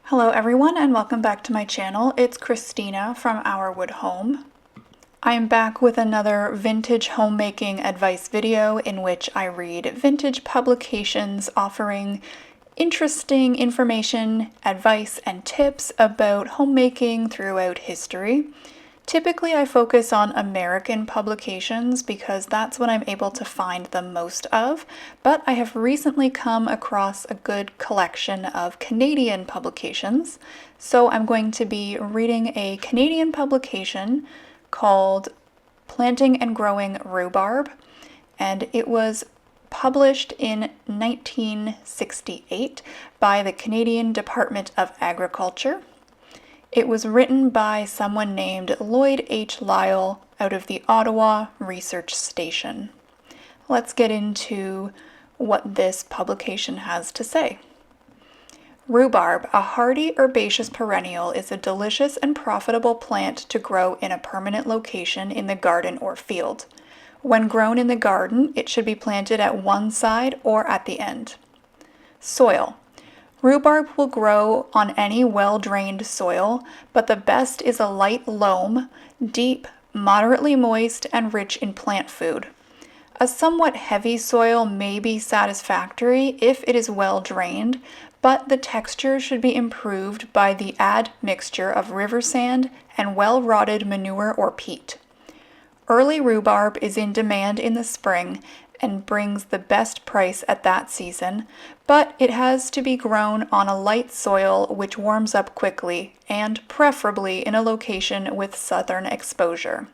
Hello everyone and welcome back to my channel. It's Christina from Our Wood Home. I am back with another vintage homemaking advice video in which I read vintage publications offering interesting information, advice, and tips about homemaking throughout history. Typically I focus on American publications because that's what I'm able to find the most of, but I have recently come across a good collection of Canadian publications. So I'm going to be reading a Canadian publication called Planting and Growing Rhubarb, and it was published in 1968 by the Canadian Department of Agriculture. It was written by someone named Lloyd H. Lyle out of the Ottawa Research Station. Let's get into what this publication has to say. Rhubarb, a hardy herbaceous perennial, is a delicious and profitable plant to grow in a permanent location in the garden or field. When grown in the garden, it should be planted at one side or at the end. Soil. Rhubarb will grow on any well-drained soil, but the best is a light loam, deep, moderately moist, and rich in plant food. A somewhat heavy soil may be satisfactory if it is well drained, but the texture should be improved by the admixture of river sand and well-rotted manure or peat. Early rhubarb is in demand in the spring and brings the best price at that season, but it has to be grown on a light soil which warms up quickly and preferably in a location with southern exposure.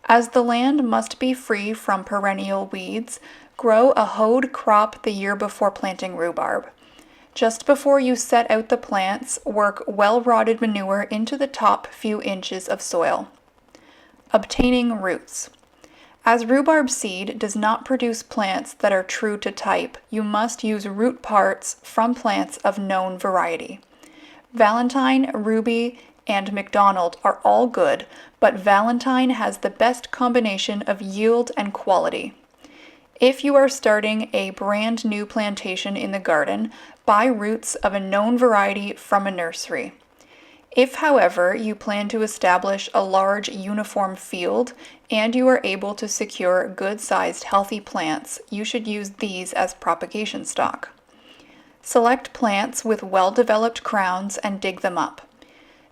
As the land must be free from perennial weeds, grow a hoed crop the year before planting rhubarb. Just before you set out the plants, work well-rotted manure into the top few inches of soil. Obtaining roots. As rhubarb seed does not produce plants that are true to type, you must use root parts from plants of known variety. Valentine, Ruby, and McDonald are all good, but Valentine has the best combination of yield and quality. If you are starting a brand new plantation in the garden, buy roots of a known variety from a nursery. If, however, you plan to establish a large uniform field and you are able to secure good-sized healthy plants, you should use these as propagation stock. Select plants with well-developed crowns and dig them up.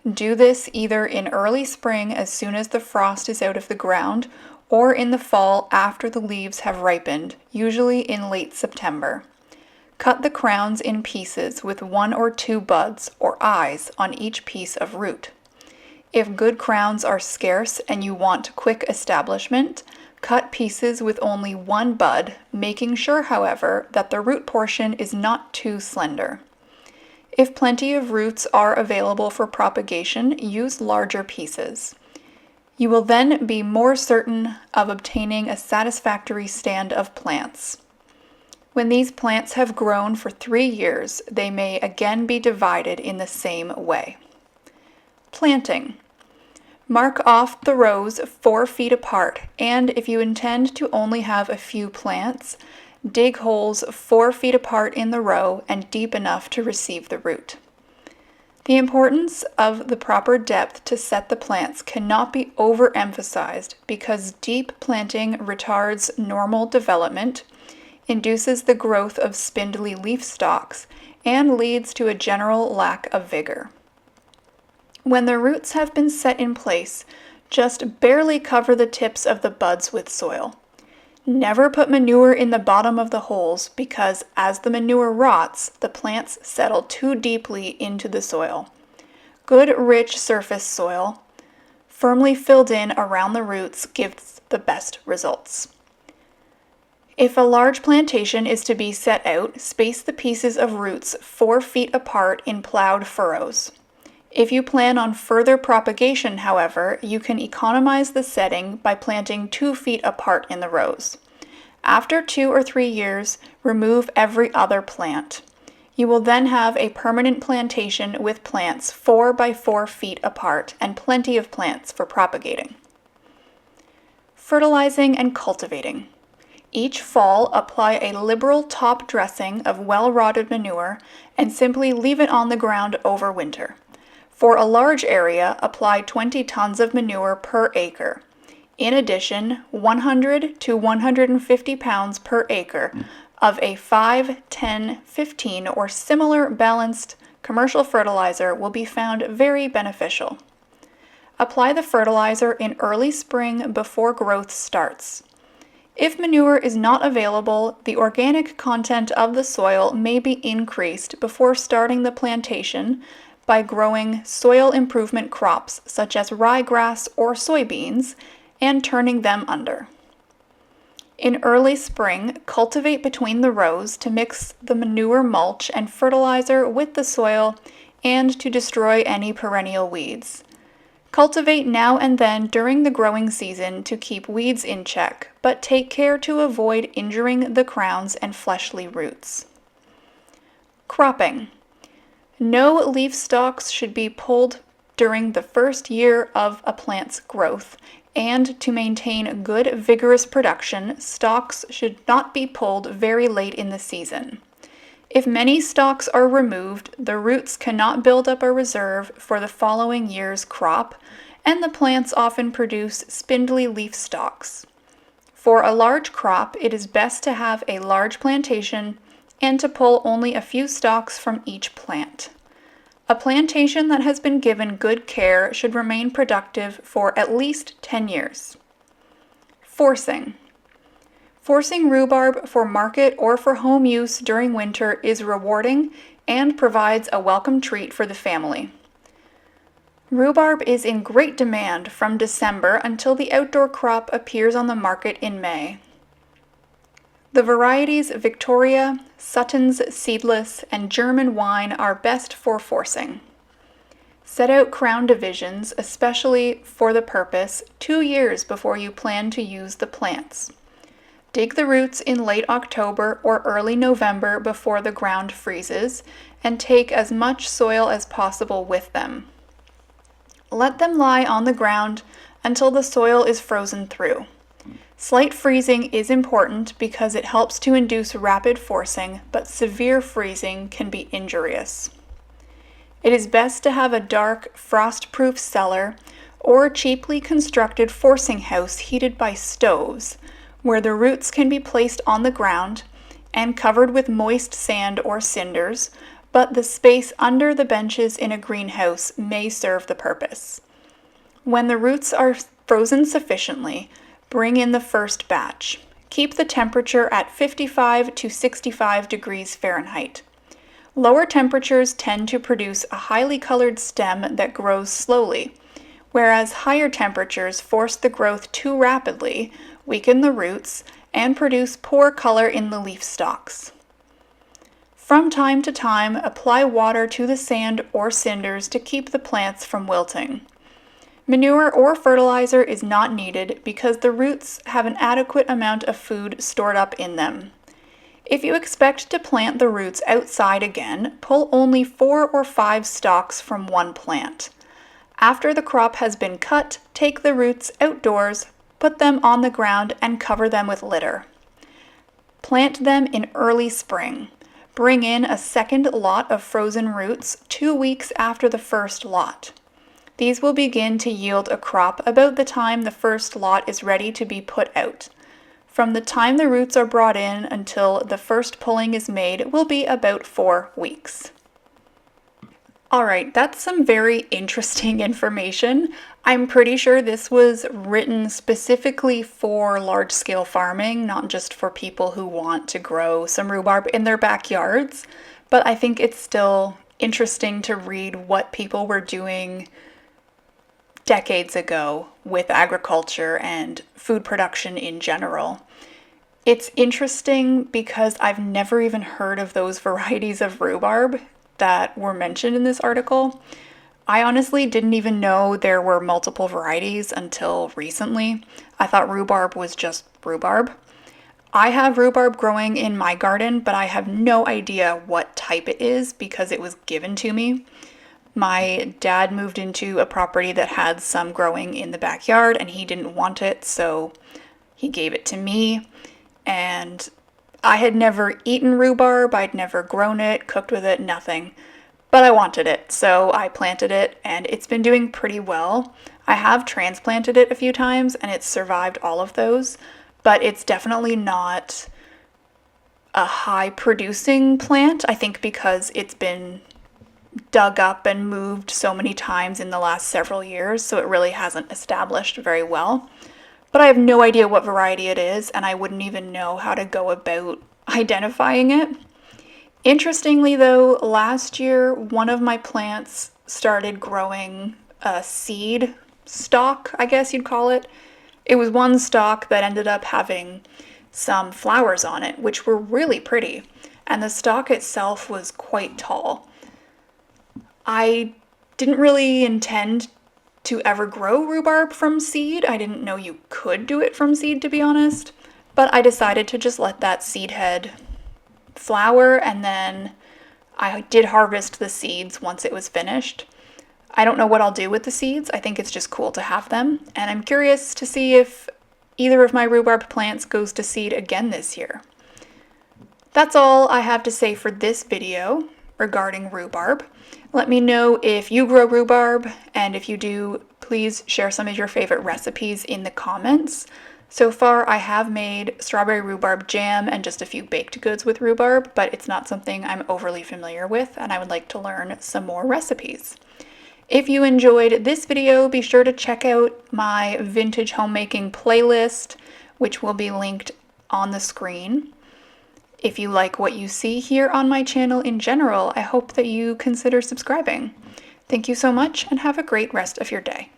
Do this either in early spring as soon as the frost is out of the ground, or in the fall after the leaves have ripened, usually in late September. Cut the crowns in pieces with 1 or 2 buds or eyes on each piece of root. If good crowns are scarce and you want quick establishment, cut pieces with only 1 bud, making sure, however, that the root portion is not too slender. If plenty of roots are available for propagation, use larger pieces. You will then be more certain of obtaining a satisfactory stand of plants. When these plants have grown for 3 years, they may again be divided in the same way. Planting. Mark off the rows 4 feet apart, and if you intend to only have a few plants, dig holes 4 feet apart in the row and deep enough to receive the root. The importance of the proper depth to set the plants cannot be overemphasized because deep planting retards normal development, induces the growth of spindly leaf stalks, and leads to a general lack of vigor. When the roots have been set in place, just barely cover the tips of the buds with soil. Never put manure in the bottom of the holes because as the manure rots, the plants settle too deeply into the soil. Good rich surface soil, firmly filled in around the roots, gives the best results. If a large plantation is to be set out, space the pieces of roots 4 feet apart in plowed furrows. If you plan on further propagation, however, you can economize the setting by planting 2 feet apart in the rows. After 2 or 3 years, remove every other plant. You will then have a permanent plantation with plants 4 by 4 feet apart and plenty of plants for propagating. Fertilizing and cultivating. Each fall, apply a liberal top dressing of well-rotted manure and simply leave it on the ground over winter. For a large area, apply 20 tons of manure per acre. In addition, 100 to 150 pounds per acre of a 5, 10, 15 or similar balanced commercial fertilizer will be found very beneficial. Apply the fertilizer in early spring before growth starts. If manure is not available, the organic content of the soil may be increased before starting the plantation by growing soil improvement crops such as ryegrass or soybeans and turning them under. In early spring, cultivate between the rows to mix the manure mulch and fertilizer with the soil and to destroy any perennial weeds. Cultivate now and then during the growing season to keep weeds in check, but take care to avoid injuring the crowns and fleshly roots. Cropping. No leaf stalks should be pulled during the first year of a plant's growth, and to maintain good, vigorous production, stalks should not be pulled very late in the season. If many stalks are removed, the roots cannot build up a reserve for the following year's crop, and the plants often produce spindly leaf stalks. For a large crop, it is best to have a large plantation and to pull only a few stalks from each plant. A plantation that has been given good care should remain productive for at least 10 years. Forcing. Forcing rhubarb for market or for home use during winter is rewarding and provides a welcome treat for the family. Rhubarb is in great demand from December until the outdoor crop appears on the market in May. The varieties Victoria, Sutton's Seedless, and German Wine are best for forcing. Set out crown divisions, especially for the purpose, 2 years before you plan to use the plants. Dig the roots in late October or early November before the ground freezes, and take as much soil as possible with them. Let them lie on the ground until the soil is frozen through. Slight freezing is important because it helps to induce rapid forcing, but severe freezing can be injurious. It is best to have a dark, frost-proof cellar or cheaply constructed forcing house heated by stoves, where the roots can be placed on the ground and covered with moist sand or cinders, but the space under the benches in a greenhouse may serve the purpose. When the roots are frozen sufficiently, bring in the first batch. Keep the temperature at 55 to 65 degrees Fahrenheit. Lower temperatures tend to produce a highly colored stem that grows slowly, whereas higher temperatures force the growth too rapidly, weaken the roots, and produce poor color in the leaf stalks. From time to time, apply water to the sand or cinders to keep the plants from wilting. Manure or fertilizer is not needed because the roots have an adequate amount of food stored up in them. If you expect to plant the roots outside again, pull only 4 or 5 stalks from one plant. After the crop has been cut, take the roots outdoors, put them on the ground, and cover them with litter. Plant them in early spring. Bring in a second lot of frozen roots 2 weeks after the first lot. These will begin to yield a crop about the time the first lot is ready to be put out. From the time the roots are brought in until the first pulling is made will be about 4 weeks. Alright, that's some very interesting information. I'm pretty sure this was written specifically for large-scale farming, not just for people who want to grow some rhubarb in their backyards, but I think it's still interesting to read what people were doing decades ago with agriculture and food production in general. It's interesting because I've never even heard of those varieties of rhubarb that were mentioned in this article. I honestly didn't even know there were multiple varieties until recently. I thought rhubarb was just rhubarb. I have rhubarb growing in my garden, but I have no idea what type it is because it was given to me. My dad moved into a property that had some growing in the backyard and he didn't want it, so He gave it to me, and I had never eaten rhubarb, I'd never grown it, cooked with it, nothing. But I wanted it, so I planted it, and it's been doing pretty well. I have transplanted it a few times, and it's survived all of those, but it's definitely not a high producing plant, I think because it's been dug up and moved so many times in the last several years, so it really hasn't established very well. But I have no idea what variety it is, and I wouldn't even know how to go about identifying it. Interestingly, though, last year one of my plants started growing a seed stalk, I guess you'd call it. It was one stalk that ended up having some flowers on it, which were really pretty, and the stalk itself was quite tall. I didn't really intend to ever grow rhubarb from seed. I didn't know you could do it from seed, to be honest, but I decided to just let that seed head flower, and then I did harvest the seeds once it was finished. I don't know what I'll do with the seeds. I think it's just cool to have them, and I'm curious to see if either of my rhubarb plants goes to seed again this year. That's all I have to say for this video regarding rhubarb. Let me know if you grow rhubarb, and if you do, please share some of your favorite recipes in the comments. So far, I have made strawberry rhubarb jam and just a few baked goods with rhubarb, but it's not something I'm overly familiar with, and I would like to learn some more recipes. If you enjoyed this video, be sure to check out my vintage homemaking playlist, which will be linked on the screen. If you like what you see here on my channel in general, I hope that you consider subscribing. Thank you so much, and have a great rest of your day.